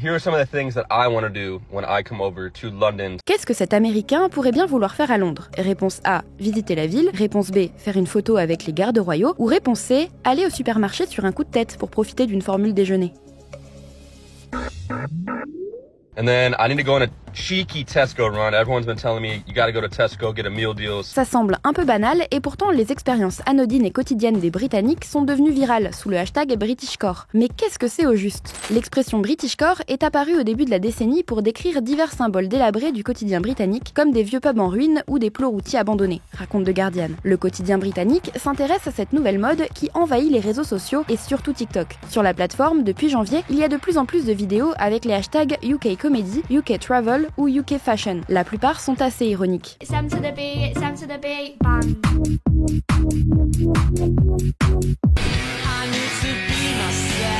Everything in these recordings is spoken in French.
here are some of the things that I want to do when I come over to London. Qu'est-ce que cet Américain pourrait bien vouloir faire à Londres? Réponse A, visiter la ville. Réponse B, faire une photo avec les gardes royaux. Ou réponse C, aller au supermarché sur un coup de tête pour profiter d'une formule déjeuner. And then I need to go on a cheeky Tesco run. Everyone's been telling me you gotta go to Tesco, get a meal deal. Ça semble un peu banal et pourtant les expériences anodines et quotidiennes des Britanniques sont devenues virales sous le hashtag BritishCore. Mais qu'est-ce que c'est au juste? L'expression BritishCore est apparue au début de la décennie pour décrire divers symboles délabrés du quotidien britannique comme des vieux pubs en ruine ou des plots routiers abandonnés, raconte The Guardian. Le quotidien britannique s'intéresse à cette nouvelle mode qui envahit les réseaux sociaux et surtout TikTok. Sur la plateforme, depuis janvier, il y a de plus en plus de vidéos avec les hashtags UK Comedy, UK Travel ou UK Fashion. La plupart sont assez ironiques. It's M to the B, it's M to the B, bang. I need to be myself.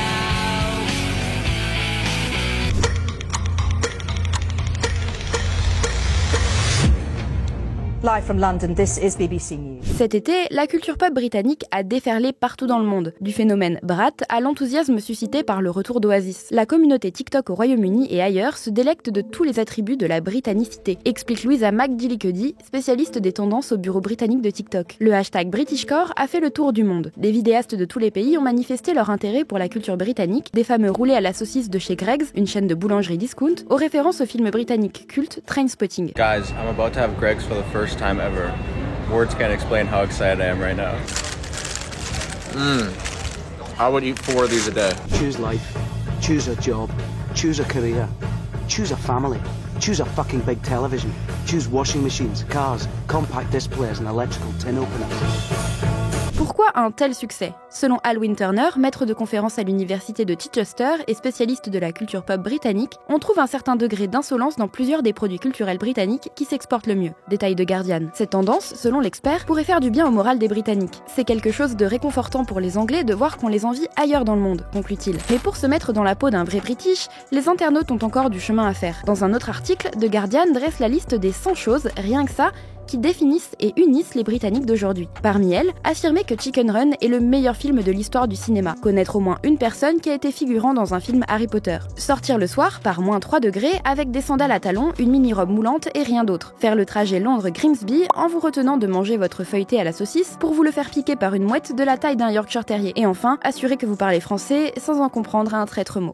Live from London, this is BBC News. Cet été, la culture pop britannique a déferlé partout dans le monde, du phénomène Brat à l'enthousiasme suscité par le retour d'Oasis. La communauté TikTok au Royaume-Uni et ailleurs se délecte de tous les attributs de la britannicité, explique Louisa McGillicuddy, spécialiste des tendances au bureau britannique de TikTok. Le hashtag BritishCore a fait le tour du monde. Des vidéastes de tous les pays ont manifesté leur intérêt pour la culture britannique, des fameux roulés à la saucisse de chez Greggs, une chaîne de boulangerie discount, aux références au film britannique culte Trainspotting. Guys, I'm about to have Greggs for the first time ever. Words can't explain how excited I am right now. I would eat 4 of these a day. Choose life, choose a job, choose a career, choose a family, choose a fucking big television, choose washing machines, cars, compact displays and electrical tin openers. Pourquoi un tel succès? Selon Alwyn Turner, maître de conférence à l'université de Chichester et spécialiste de la culture pop britannique, on trouve un certain degré d'insolence dans plusieurs des produits culturels britanniques qui s'exportent le mieux. Détail de Guardian. Cette tendance, selon l'expert, pourrait faire du bien au moral des Britanniques. C'est quelque chose de réconfortant pour les Anglais de voir qu'on les envie ailleurs dans le monde, conclut-il. Mais pour se mettre dans la peau d'un vrai British, les internautes ont encore du chemin à faire. Dans un autre article, The Guardian dresse la liste des 100 choses, rien que ça, qui définissent et unissent les Britanniques d'aujourd'hui. Parmi elles, affirmer que Chicken Run est le meilleur film de l'histoire du cinéma, connaître au moins une personne qui a été figurant dans un film Harry Potter, sortir le soir par moins 3 degrés avec des sandales à talons, une mini-robe moulante et rien d'autre, faire le trajet Londres-Grimsby en vous retenant de manger votre feuilleté à la saucisse pour vous le faire piquer par une mouette de la taille d'un Yorkshire Terrier, et enfin, assurer que vous parlez français sans en comprendre un traître mot.